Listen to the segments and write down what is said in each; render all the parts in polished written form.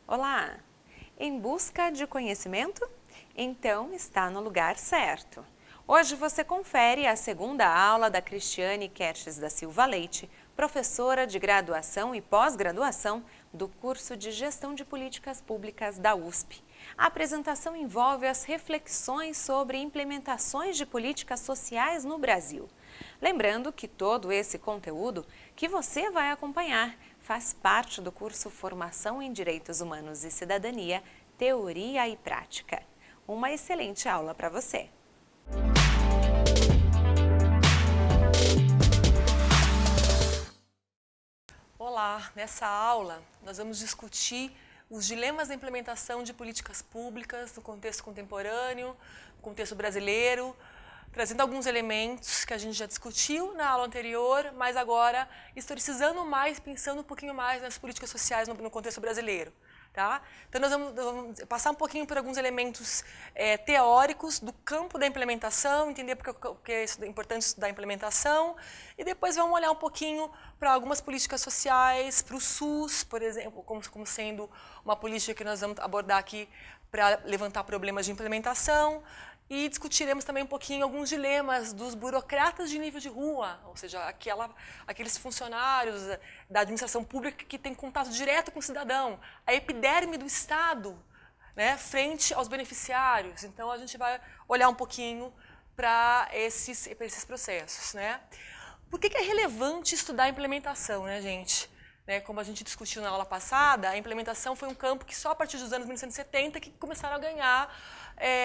Olá! Em busca de conhecimento? Então está no lugar certo. Hoje você confere a segunda aula da Cristiane Kertes da Silva Leite, professora de graduação e pós-graduação do curso de Gestão de Políticas Públicas da USP. A apresentação envolve as reflexões sobre implementações de políticas sociais no Brasil. Lembrando que todo esse conteúdo que você vai acompanhar faz parte do curso Formação em Direitos Humanos e Cidadania, Teoria e Prática. Uma excelente aula para você! Olá! Nessa aula nós vamos discutir os dilemas da implementação de políticas públicas no contexto contemporâneo, no contexto brasileiro, trazendo alguns elementos que a gente já discutiu na aula anterior, mas agora historicizando mais, pensando um pouquinho mais nas políticas sociais no contexto brasileiro. Tá? Então nós vamos passar um pouquinho por alguns elementos teóricos do campo da implementação, entender porque é importante estudar a implementação, e depois vamos olhar um pouquinho para algumas políticas sociais, para o SUS, por exemplo, como sendo uma política que nós vamos abordar aqui para levantar problemas de implementação. E discutiremos também um pouquinho alguns dilemas dos burocratas de nível de rua, ou seja, aqueles funcionários da administração pública que têm contato direto com o cidadão, a epiderme do Estado, né, frente aos beneficiários. Então, a gente vai olhar um pouquinho para esses processos. Né? Por que é relevante estudar a implementação, né, gente? Como a gente discutiu na aula passada, a implementação foi um campo que só a partir dos anos 1970 que começaram a ganhar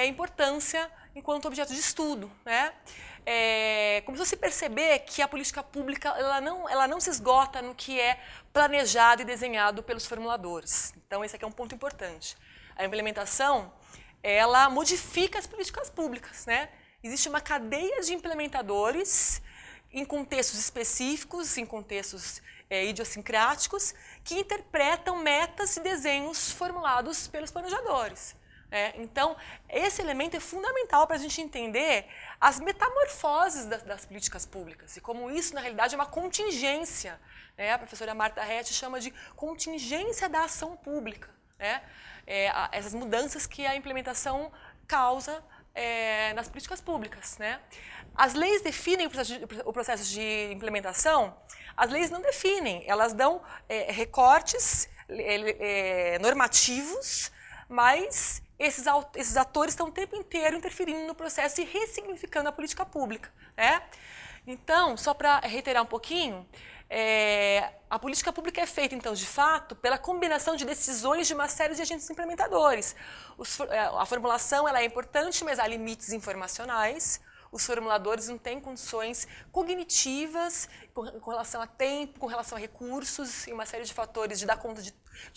importância enquanto objeto de estudo. Né? Começou a se perceber que a política pública ela não se esgota no que é planejado e desenhado pelos formuladores. Então, esse aqui é um ponto importante. A implementação, ela modifica as políticas públicas. Né? Existe uma cadeia de implementadores em contextos específicos, em contextos idiosincráticos, que interpretam metas e desenhos formulados pelos planejadores. Então, esse elemento é fundamental para a gente entender as metamorfoses das políticas públicas e como isso, na realidade, é uma contingência. A professora Marta Rett chama de contingência da ação pública. Essas mudanças que a implementação causa nas políticas públicas. As leis definem o processo de implementação. As leis não definem, elas dão recortes normativos, mas esses atores estão o tempo inteiro interferindo no processo e ressignificando a política pública. Então, só para reiterar um pouquinho, a política pública é feita, então, de fato, pela combinação de decisões de uma série de agentes implementadores. A formulação ela é importante, mas há limites informacionais. Os formuladores não têm condições cognitivas com relação a tempo, com relação a recursos e uma série de fatores de dar conta de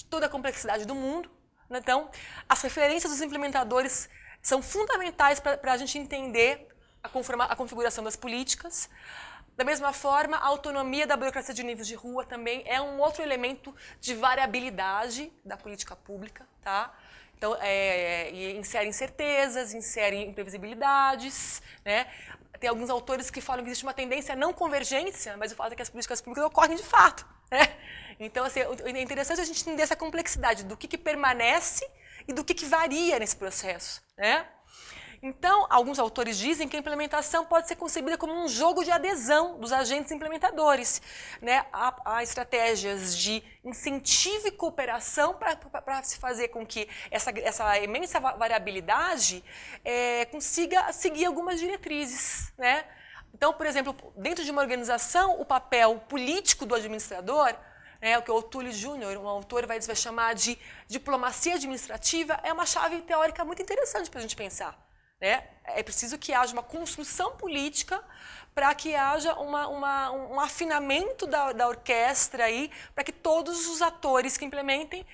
toda a complexidade do mundo. Então, as referências dos implementadores são fundamentais para a gente entender a configuração das políticas. Da mesma forma, a autonomia da burocracia de nível de rua também é um outro elemento de variabilidade da política pública. Tá? Então, insere incertezas, insere imprevisibilidades. Tem alguns autores que falam que existe uma tendência à não convergência, mas o fato é que as políticas públicas ocorrem de fato. Então, assim, é interessante a gente entender essa complexidade do que permanece e do que varia nesse processo. Então, alguns autores dizem que a implementação pode ser concebida como um jogo de adesão dos agentes implementadores. Há estratégias de incentivo e cooperação para se fazer com que essa imensa variabilidade consiga seguir algumas diretrizes. Então, por exemplo, dentro de uma organização, o papel político do administrador, o que o Túlio Júnior, um autor, vai chamar de diplomacia administrativa, é uma chave teórica muito interessante para a gente pensar. É preciso que haja uma construção política para que haja um afinamento da orquestra para que todos os atores que implementem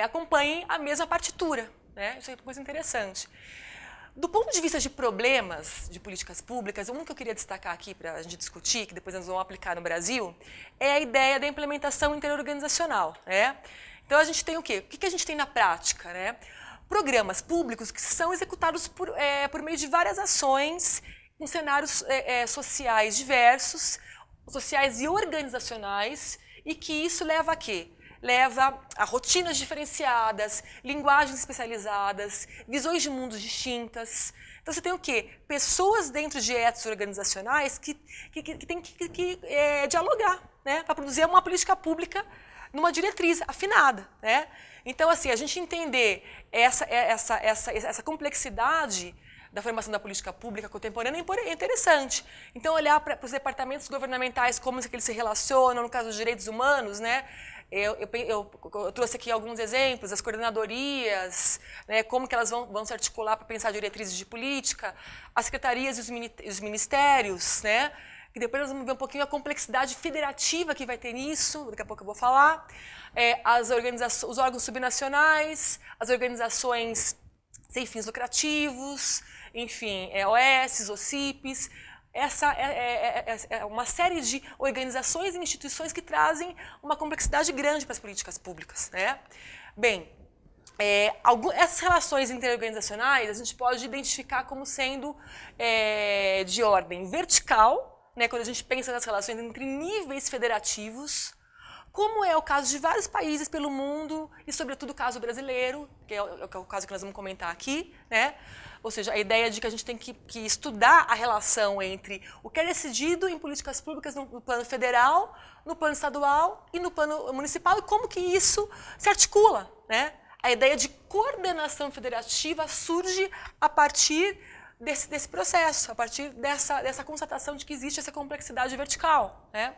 acompanhem a mesma partitura. Isso é uma coisa interessante. Do ponto de vista de problemas de políticas públicas, um que eu queria destacar aqui para a gente discutir, que depois nós vamos aplicar no Brasil, é a ideia da implementação interorganizacional. Então, a gente tem o quê? O que a gente tem na prática? Programas públicos que são executados por meio de várias ações em cenários sociais diversos, sociais e organizacionais, e que isso leva a quê? leva a rotinas diferenciadas, linguagens especializadas, visões de mundos distintas. Então você tem o quê? Pessoas dentro de etos organizacionais que têm que dialogar, né, para produzir uma política pública numa diretriz afinada, né? Então, assim, a gente entender essa complexidade da formação da política pública contemporânea é interessante. Então, olhar para os departamentos governamentais, como que eles se relacionam, no caso dos direitos humanos, né? Eu trouxe aqui alguns exemplos, as coordenadorias, né, como que elas vão se articular para pensar diretrizes de política, as secretarias e os ministérios, né? Que depois nós vamos ver um pouquinho a complexidade federativa que vai ter nisso, daqui a pouco eu vou falar, os órgãos subnacionais, as organizações sem fins lucrativos, enfim, OS, OCIPs, essa é uma série de organizações e instituições que trazem uma complexidade grande para as políticas públicas, né? Bem, essas relações interorganizacionais a gente pode identificar como sendo de ordem vertical, né, quando a gente pensa nas relações entre níveis federativos, como é o caso de vários países pelo mundo, e sobretudo o caso brasileiro, que é o caso que nós vamos comentar aqui, né? Ou seja, a ideia de que a gente tem que estudar a relação entre o que é decidido em políticas públicas no plano federal, no plano estadual e no plano municipal, e como que isso se articula, né? A ideia de coordenação federativa surge a partir desse processo, a partir dessa constatação de que existe essa complexidade vertical, né?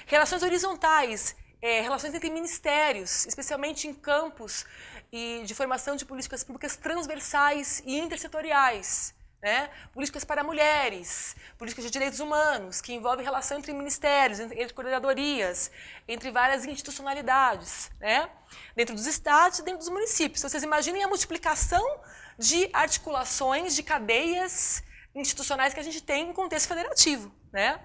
Relações horizontais, relações entre ministérios, especialmente em campos de formação de políticas públicas transversais e intersetoriais, né? Políticas para mulheres, políticas de direitos humanos, que envolvem relação entre ministérios, entre coordenadorias, entre várias institucionalidades, né? Dentro dos estados e dentro dos municípios. Então, vocês imaginem a multiplicação de articulações, de cadeias institucionais que a gente tem em contexto federativo, né?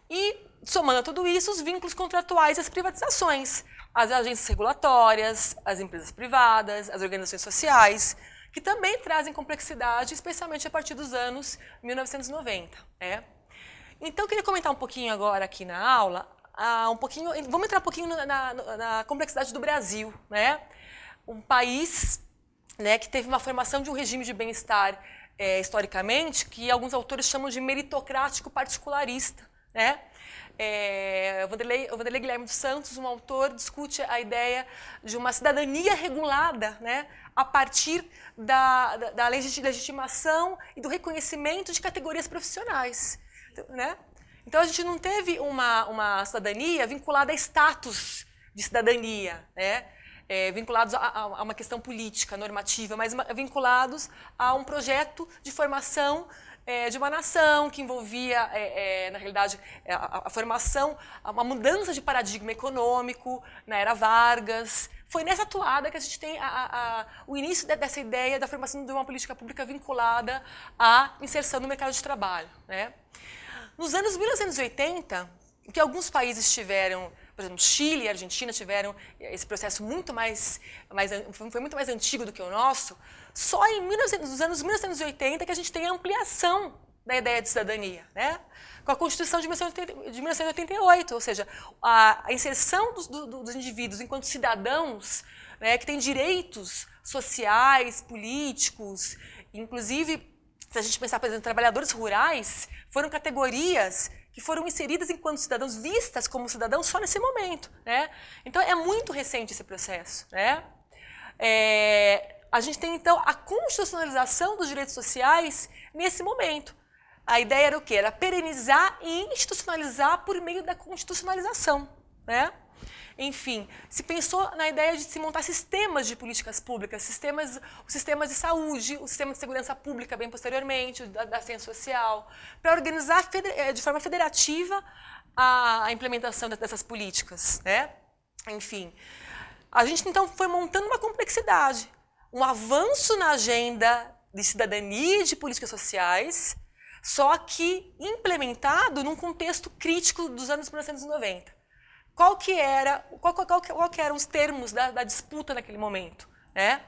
E, somando a tudo isso, os vínculos contratuais e as privatizações, as agências regulatórias, as empresas privadas, as organizações sociais, que também trazem complexidade, especialmente a partir dos anos 1990. Né? Então, eu queria comentar um pouquinho agora aqui na aula, vamos entrar um pouquinho na complexidade do Brasil, né? Um país, né, que teve uma formação de um regime de bem-estar historicamente, que alguns autores chamam de meritocrático particularista. Né? O Vanderlei Guilherme dos Santos, um autor, discute a ideia de uma cidadania regulada, né, a partir da legitimação e do reconhecimento de categorias profissionais. Né? Então, a gente não teve uma cidadania vinculada a status de cidadania, né? Vinculados a uma questão política, normativa, mas vinculados a um projeto de formação de uma nação que envolvia, na realidade, a formação, uma mudança de paradigma econômico na era Vargas. Foi nessa toada que a gente tem o início dessa ideia da formação de uma política pública vinculada à inserção no mercado de trabalho. Né? Nos anos 1980, que alguns países tiveram, por exemplo, Chile e Argentina tiveram esse processo foi muito mais antigo do que o nosso, só nos anos 1980 que a gente tem a ampliação da ideia de cidadania, né? Com a Constituição de 1988, ou seja, a inserção dos indivíduos enquanto cidadãos, né, que têm direitos sociais, políticos, inclusive, se a gente pensar, por exemplo, trabalhadores rurais, foram categorias que foram inseridas enquanto cidadãos, vistas como cidadãos só nesse momento. Né? Então, é muito recente esse processo. Né? A gente tem, então, a constitucionalização dos direitos sociais nesse momento. A ideia era o quê? Era perenizar e institucionalizar por meio da constitucionalização. Né? Enfim, se pensou na ideia de se montar sistemas de políticas públicas, os sistemas de saúde, o sistema de segurança pública, bem posteriormente, da ciência social, para organizar de forma federativa a implementação dessas políticas. Né? Enfim, a gente então foi montando uma complexidade, um avanço na agenda de cidadania e de políticas sociais, só que implementado num contexto crítico dos anos 1990. Qual que eram os termos da disputa naquele momento? Né?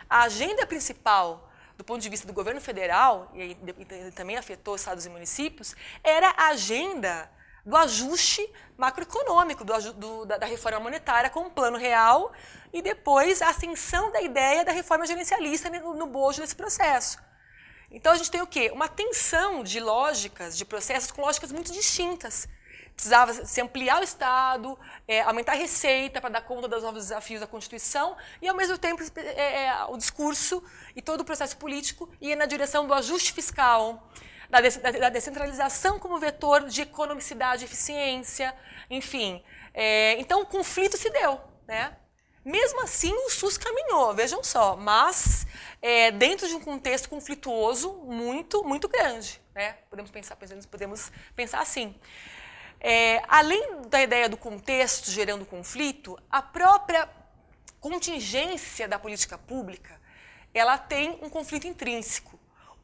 A agenda principal, do ponto de vista do governo federal, e também afetou estados e municípios, era a agenda do ajuste macroeconômico, da reforma monetária com um plano real e depois a ascensão da ideia da reforma gerencialista no bojo desse processo. Então a gente tem o quê? Uma tensão de lógicas, de processos com lógicas muito distintas. Precisava se ampliar o Estado, aumentar a receita para dar conta dos novos desafios da Constituição e, ao mesmo tempo, o discurso e todo o processo político ia na direção do ajuste fiscal, da descentralização como vetor de economicidade e eficiência, enfim. Então, o conflito se deu, né? Mesmo assim, o SUS caminhou, vejam só, mas dentro de um contexto conflituoso muito, muito grande, né? Podemos pensar assim. Além da ideia do contexto gerando conflito, a própria contingência da política pública, ela tem um conflito intrínseco.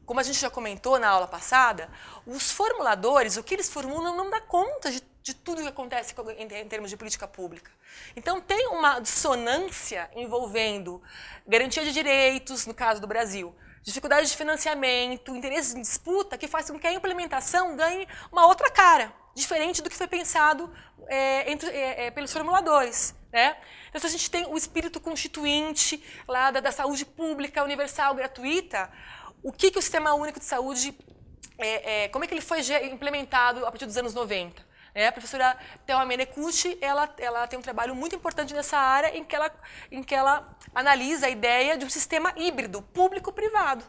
Como a gente já comentou na aula passada, os formuladores, o que eles formulam não dá conta de tudo o que acontece em termos de política pública. Então, tem uma dissonância envolvendo garantia de direitos, no caso do Brasil, dificuldade de financiamento, interesses em disputa, que faz com que a implementação ganhe uma outra cara, diferente do que foi pensado pelos formuladores, né? Então, se a gente tem o espírito constituinte lá da saúde pública, universal, gratuita, o que o Sistema Único de Saúde, como é que ele foi implementado a partir dos anos 90? A professora Thelma Menekuchi, ela tem um trabalho muito importante nessa área em que ela analisa a ideia de um sistema híbrido, público-privado.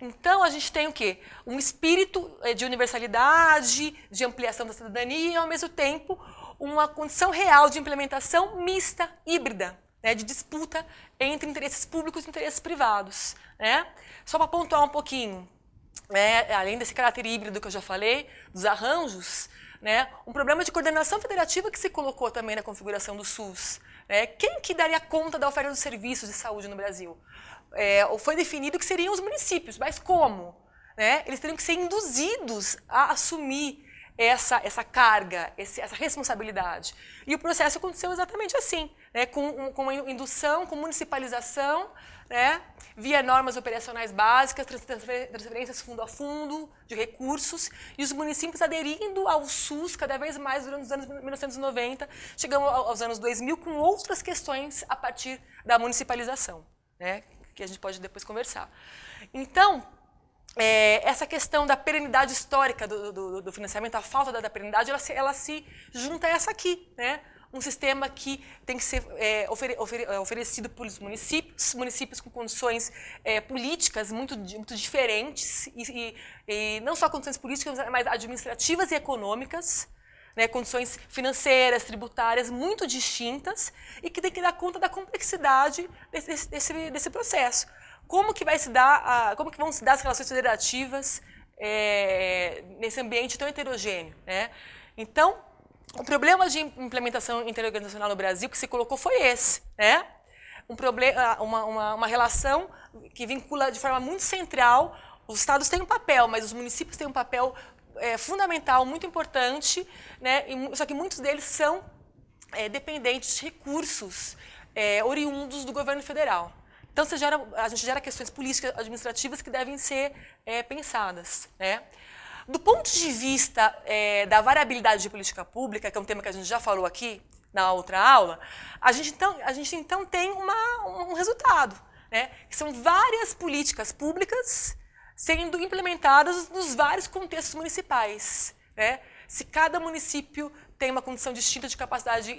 Então, a gente tem o quê? Um espírito de universalidade, de ampliação da cidadania e, ao mesmo tempo, uma condição real de implementação mista, híbrida, de disputa entre interesses públicos e interesses privados. Só para pontuar um pouquinho, além desse caráter híbrido que eu já falei, dos arranjos, um problema de coordenação federativa que se colocou também na configuração do SUS. Quem que daria conta da oferta dos serviços de saúde no Brasil? Foi definido que seriam os municípios, mas como? Eles teriam que ser induzidos a assumir essa carga, essa responsabilidade. E o processo aconteceu exatamente assim, com uma indução, com municipalização, via normas operacionais básicas, transferências fundo a fundo de recursos, e os municípios aderindo ao SUS cada vez mais durante os anos 1990, chegamos aos anos 2000 com outras questões a partir da municipalização, que a gente pode depois conversar. Então, essa questão da perenidade histórica do financiamento, a falta da perenidade, ela se junta a essa aqui, um sistema que tem que ser oferecido pelos municípios com condições políticas muito diferentes, e não só condições políticas, mas administrativas e econômicas, condições financeiras, tributárias muito distintas, e que tem que dar conta da complexidade desse processo. Como que vão se dar as relações federativas nesse ambiente tão heterogêneo? Então, o problema de implementação interorganizacional no Brasil que se colocou foi esse, uma relação que vincula de forma muito central. Os estados têm um papel, mas os municípios têm um papel fundamental, muito importante, só que muitos deles são dependentes de recursos oriundos do governo federal. Então, a gente gera questões políticas, administrativas que devem ser pensadas. Do ponto de vista da variabilidade de política pública, que é um tema que a gente já falou aqui na outra aula, a gente então tem um resultado, que são várias políticas públicas sendo implementadas nos vários contextos municipais. Se cada município tem uma condição distinta de capacidade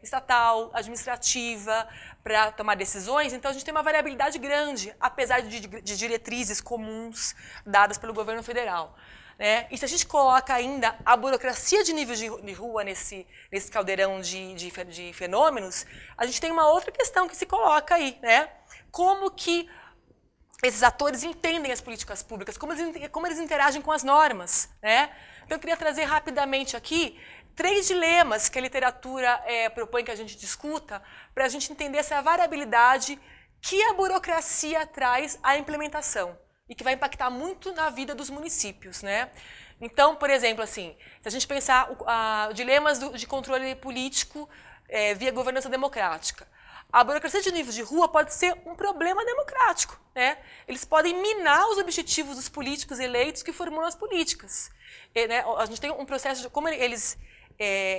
estatal, administrativa, para tomar decisões, então a gente tem uma variabilidade grande, apesar de diretrizes comuns dadas pelo governo federal. E se a gente coloca ainda a burocracia de nível de rua nesse caldeirão de fenômenos, a gente tem uma outra questão que se coloca aí, como que esses atores entendem as políticas públicas, como eles interagem com as normas. Então, eu queria trazer rapidamente aqui 3 dilemas que a literatura propõe que a gente discuta para a gente entender essa variabilidade que a burocracia traz à implementação e que vai impactar muito na vida dos municípios. Então, por exemplo, assim, se a gente pensar dilemas de controle político via governança democrática, a burocracia de nível de rua pode ser um problema democrático, né? Eles podem minar os objetivos dos políticos eleitos que formulam as políticas. Né? A gente tem um processo de como eles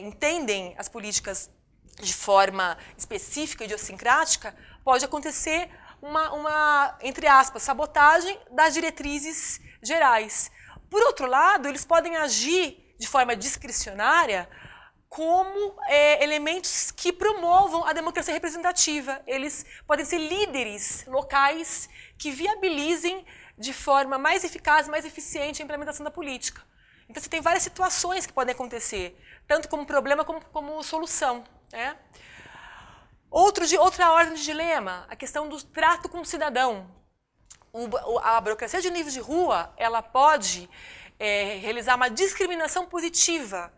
entendem as políticas de forma específica e idiosincrática, pode acontecer entre aspas, sabotagem das diretrizes gerais. Por outro lado, eles podem agir de forma discricionária como elementos que promovam a democracia representativa. Eles podem ser líderes locais que viabilizem de forma mais eficaz, mais eficiente a implementação da política. Então, você tem várias situações que podem acontecer, tanto como problema como solução. Né? Outra ordem de dilema, a questão do trato com o cidadão. A burocracia de nível de rua, ela pode realizar uma discriminação positiva.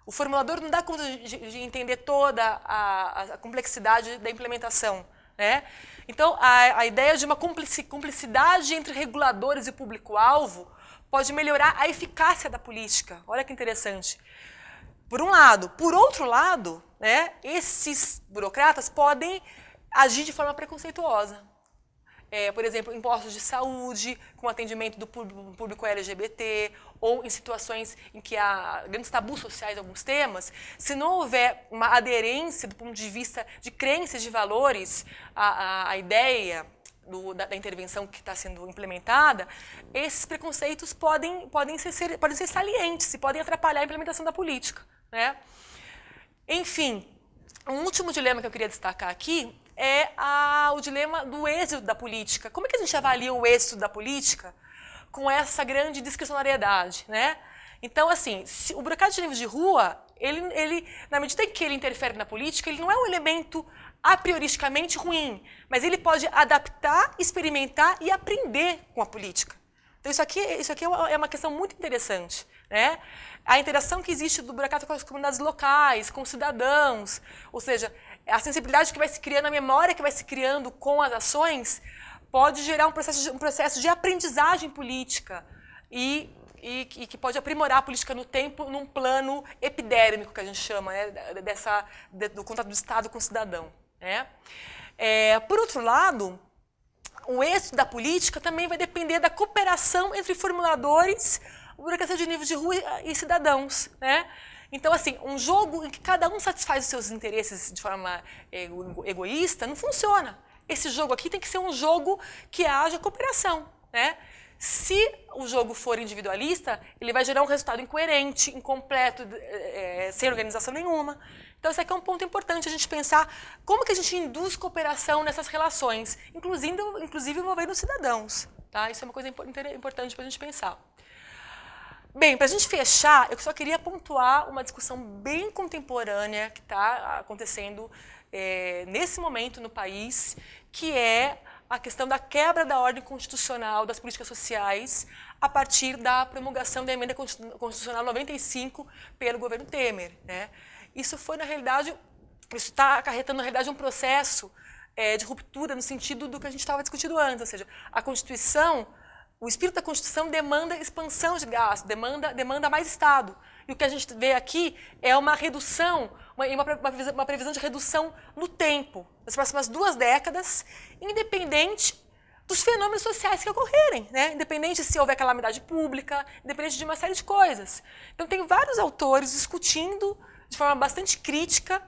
O formulador não dá conta de entender toda a complexidade da implementação. Né? Então, a ideia de uma cumplicidade entre reguladores e público-alvo pode melhorar a eficácia da política. Olha que interessante. Por um lado. Por outro lado, né, esses burocratas podem agir de forma preconceituosa. Por exemplo, impostos de saúde, com atendimento do público LGBT, ou em situações em que há grandes tabus sociais em alguns temas, se não houver uma aderência do ponto de vista de crenças, de valores, à ideia da intervenção que está sendo implementada, esses preconceitos podem ser salientes e podem atrapalhar a implementação da política. Né? Enfim, um último dilema que eu queria destacar aqui é o dilema do êxito da política. Como é que a gente avalia o êxito da política com essa grande discricionariedade? Né? Então, assim, o burocrata de nível de rua, ele, na medida em que ele interfere na política, ele não é um elemento a prioristicamente ruim, mas ele pode adaptar, experimentar e aprender com a política. Então, isso aqui é uma questão muito interessante. Né? A interação que existe do burocrata com as comunidades locais, com os cidadãos, ou seja, a sensibilidade que vai se criando, a memória que vai se criando com as ações, pode gerar um processo de aprendizagem política e que pode aprimorar a política no tempo, num plano epidérmico, que a gente chama, né? Do contato do Estado com o cidadão. Né? Por outro lado, o êxito da política também vai depender da cooperação entre formuladores, burocracia de nível de rua e cidadãos. Né? Então, assim, um jogo em que cada um satisfaz os seus interesses de forma egoísta não funciona. Esse jogo aqui tem que ser um jogo que haja cooperação. Né? Se o jogo for individualista, ele vai gerar um resultado incoerente, incompleto, sem organização nenhuma. Então, esse aqui é um ponto importante a gente pensar como que a gente induz cooperação nessas relações, inclusive envolvendo os cidadãos. Tá? Isso é uma coisa importante para a gente pensar. Bem, para a gente fechar, eu só queria pontuar uma discussão bem contemporânea que está acontecendo nesse momento no país, que é a questão da quebra da ordem constitucional das políticas sociais a partir da promulgação da Emenda Constitucional 95 pelo governo Temer. Né? Isso está acarretando, na realidade, um processo de ruptura no sentido do que a gente estava discutindo antes, ou seja, a Constituição, o espírito da Constituição demanda expansão de gasto, demanda mais Estado. E o que a gente vê aqui é uma redução, uma previsão de redução no tempo, nas próximas 2 décadas, independente dos fenômenos sociais que ocorrerem, né? Independente se houver calamidade pública, independente de uma série de coisas. Então, tem vários autores discutindo de forma bastante crítica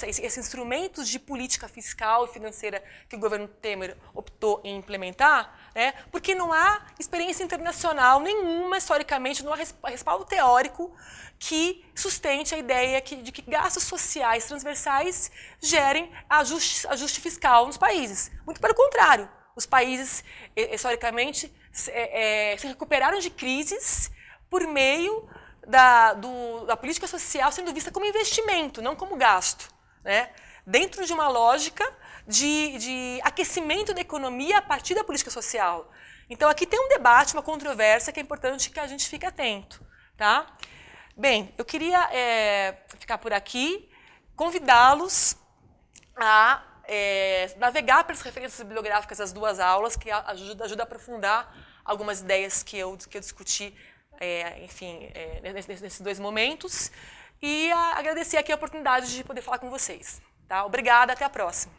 esses instrumentos de política fiscal e financeira que o governo Temer optou em implementar, né? Porque não há experiência internacional nenhuma, historicamente, não há respaldo teórico que sustente a ideia de que gastos sociais transversais gerem ajuste fiscal nos países. Muito pelo contrário, os países, historicamente, se recuperaram de crises por meio da política social sendo vista como investimento, não como gasto. Né? Dentro de uma lógica de aquecimento da economia a partir da política social. Então, aqui tem um debate, uma controvérsia que é importante que a gente fique atento. Tá? Bem, eu queria ficar por aqui, convidá-los a navegar pelas referências bibliográficas das 2 aulas, que ajuda a aprofundar algumas ideias que eu discuti nesses 2 momentos, e agradecer aqui a oportunidade de poder falar com vocês. Tá? Obrigada, até a próxima.